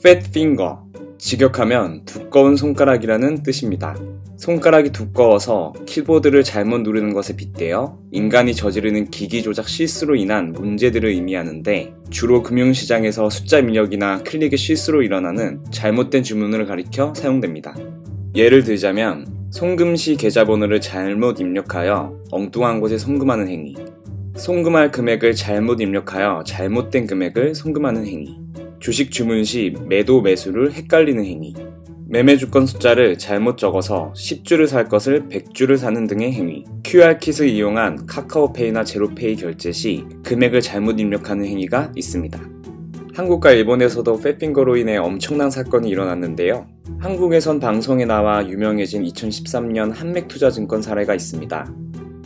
fat finger, 직역하면 두꺼운 손가락이라는 뜻입니다. 손가락이 두꺼워서 키보드를 잘못 누르는 것에 빗대어 인간이 저지르는 기기 조작 실수로 인한 문제들을 의미하는데, 주로 금융시장에서 숫자 입력이나 클릭의 실수로 일어나는 잘못된 주문을 가리켜 사용됩니다. 예를 들자면 송금시 계좌번호를 잘못 입력하여 엉뚱한 곳에 송금하는 행위, 송금할 금액을 잘못 입력하여 잘못된 금액을 송금하는 행위, 주식 주문 시 매도 매수를 헷갈리는 행위, 매매 주권 숫자를 잘못 적어서 10주를 살 것을 100주를 사는 등의 행위, QR킷을 이용한 카카오페이나 제로페이 결제 시 금액을 잘못 입력하는 행위가 있습니다. 한국과 일본에서도 팻핑거로 인해 엄청난 사건이 일어났는데요. 한국에선 방송에 나와 유명해진 2013년 한맥투자증권 사례가 있습니다.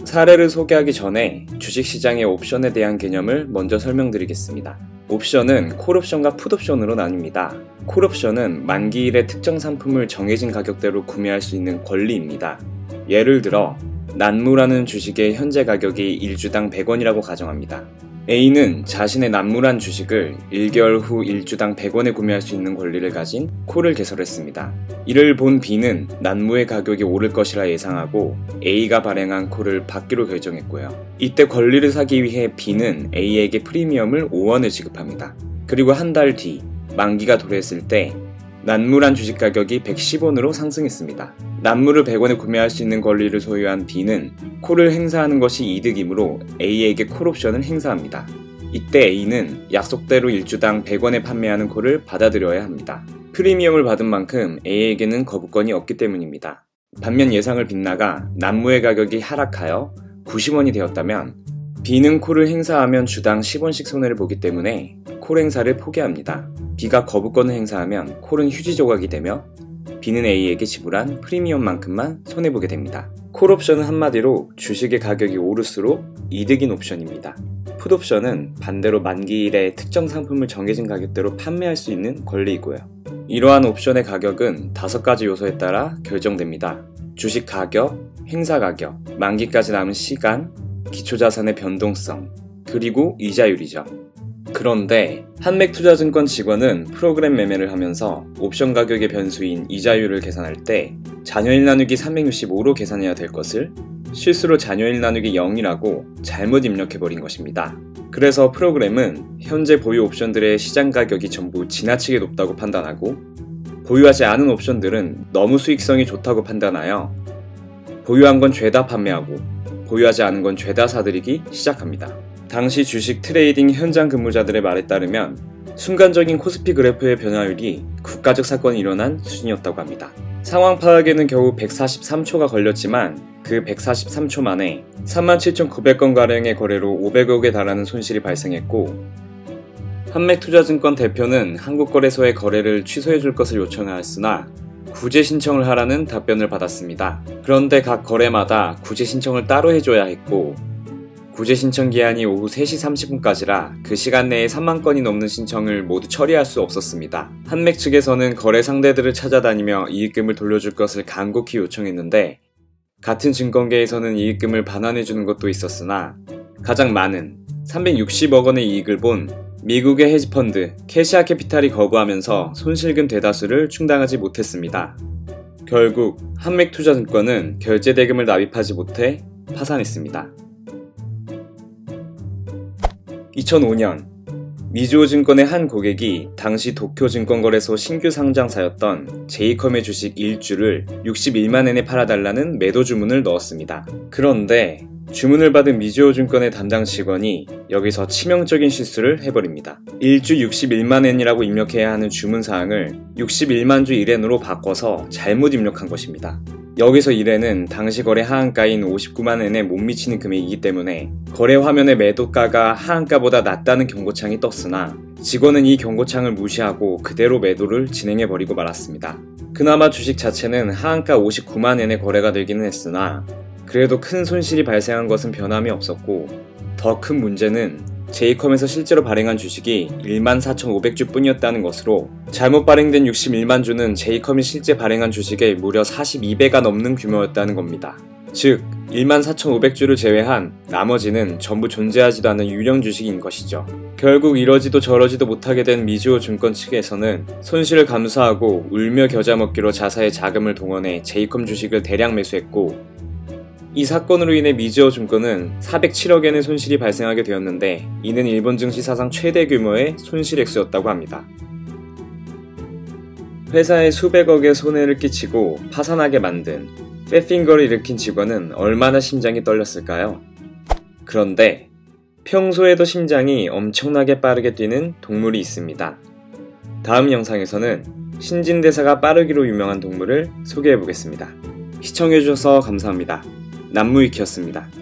사례를 소개하기 전에 주식시장의 옵션에 대한 개념을 먼저 설명드리겠습니다. 옵션은 콜옵션과 풋옵션으로 나뉩니다. 콜옵션은 만기일에 특정 상품을 정해진 가격대로 구매할 수 있는 권리입니다. 예를 들어 난무라는 주식의 현재 가격이 1주당 100원이라고 가정합니다. A는 자신의 난무란 주식을 1개월 후 1주당 100원에 구매할 수 있는 권리를 가진 콜을 개설했습니다. 이를 본 B는 난무의 가격이 오를 것이라 예상하고 A가 발행한 콜을 받기로 결정했고요. 이때 권리를 사기 위해 B는 A에게 프리미엄을 5원을 지급합니다. 그리고 한 달 뒤 만기가 도래했을 때 난무란 주식 가격이 110원으로 상승했습니다. 난무를 100원에 구매할 수 있는 권리를 소유한 B는 콜을 행사하는 것이 이득이므로 A에게 콜옵션을 행사합니다. 이때 A는 약속대로 1주당 100원에 판매하는 콜을 받아들여야 합니다. 프리미엄을 받은 만큼 A에게는 거부권이 없기 때문입니다. 반면 예상을 빗나가 난무의 가격이 하락하여 90원이 되었다면 B는 콜을 행사하면 주당 10원씩 손해를 보기 때문에 콜 행사를 포기합니다. B가 거부권을 행사하면 콜은 휴지 조각이 되며 B는 A에게 지불한 프리미엄만큼만 손해보게 됩니다. 콜옵션은 한마디로 주식의 가격이 오를수록 이득인 옵션입니다. 풋옵션은 반대로 만기일에 특정 상품을 정해진 가격대로 판매할 수 있는 권리이고요. 이러한 옵션의 가격은 5가지 요소에 따라 결정됩니다. 주식 가격, 행사 가격, 만기까지 남은 시간, 기초자산의 변동성, 그리고 이자율이죠. 그런데 한맥투자증권 직원은 프로그램 매매를 하면서 옵션 가격의 변수인 이자율을 계산할 때 잔여일 나누기 365로 계산해야 될 것을 실수로 잔여일 나누기 0이라고 잘못 입력해버린 것입니다. 그래서 프로그램은 현재 보유 옵션들의 시장 가격이 전부 지나치게 높다고 판단하고, 보유하지 않은 옵션들은 너무 수익성이 좋다고 판단하여 보유한 건 죄다 판매하고 보유하지 않은 건 죄다 사들이기 시작합니다. 당시 주식 트레이딩 현장 근무자들의 말에 따르면 순간적인 코스피 그래프의 변화율이 국가적 사건이 일어난 수준이었다고 합니다. 상황 파악에는 겨우 143초가 걸렸지만 그 143초 만에 37,900건가량의 거래로 500억에 달하는 손실이 발생했고, 한맥투자증권 대표는 한국거래소에 거래를 취소해줄 것을 요청하였으나 구제 신청을 하라는 답변을 받았습니다. 그런데 각 거래마다 구제 신청을 따로 해줘야 했고, 구제 신청 기한이 오후 3시 30분까지라 그 시간 내에 3만 건이 넘는 신청을 모두 처리할 수 없었습니다. 한맥 측에서는 거래 상대들을 찾아다니며 이익금을 돌려줄 것을 간곡히 요청했는데, 같은 증권계에서는 이익금을 반환해주는 것도 있었으나 가장 많은 360억 원의 이익을 본 미국의 헤지펀드 캐시아 캐피탈이 거부하면서 손실금 대다수를 충당하지 못했습니다. 결국 한맥투자증권은 결제 대금을 납입하지 못해 파산했습니다. 2005년 미즈호 증권의 한 고객이 당시 도쿄증권거래소 신규 상장사였던 제이컴의 주식 1주를 61만엔에 팔아달라는 매도 주문을 넣었습니다. 그런데 주문을 받은 미즈호 증권의 담당 직원이 여기서 치명적인 실수를 해버립니다. 1주 61만엔이라고 입력해야 하는 주문사항을 61만주 1엔으로 바꿔서 잘못 입력한 것입니다. 여기서 1엔은 당시 거래 하한가인 59만엔에 못 미치는 금액이기 때문에 거래 화면의 매도가가 하한가보다 낮다는 경고창이 떴으나 직원은 이 경고창을 무시하고 그대로 매도를 진행해버리고 말았습니다. 그나마 주식 자체는 하한가 59만엔에 거래가 되기는 했으나 그래도 큰 손실이 발생한 것은 변함이 없었고, 더 큰 문제는 제이컴에서 실제로 발행한 주식이 14,500주 뿐이었다는 것으로 잘못 발행된 61만 주는 제이컴이 실제 발행한 주식의 무려 42배가 넘는 규모였다는 겁니다. 즉 14,500주를 제외한 나머지는 전부 존재하지도 않은 유령 주식인 것이죠. 결국 이러지도 저러지도 못하게 된 미즈호 증권 측에서는 손실을 감수하고 울며 겨자 먹기로 자사의 자금을 동원해 제이컴 주식을 대량 매수했고, 이 사건으로 인해 미즈호 증권은 407억엔의 손실이 발생하게 되었는데, 이는 일본 증시 사상 최대 규모의 손실 액수였다고 합니다. 회사에 수백억의 손해를 끼치고 파산하게 만든 팻핑거를 일으킨 직원은 얼마나 심장이 떨렸을까요? 그런데 평소에도 심장이 엄청나게 빠르게 뛰는 동물이 있습니다. 다음 영상에서는 신진대사가 빠르기로 유명한 동물을 소개해보겠습니다. 시청해주셔서 감사합니다. 남무위키였습니다.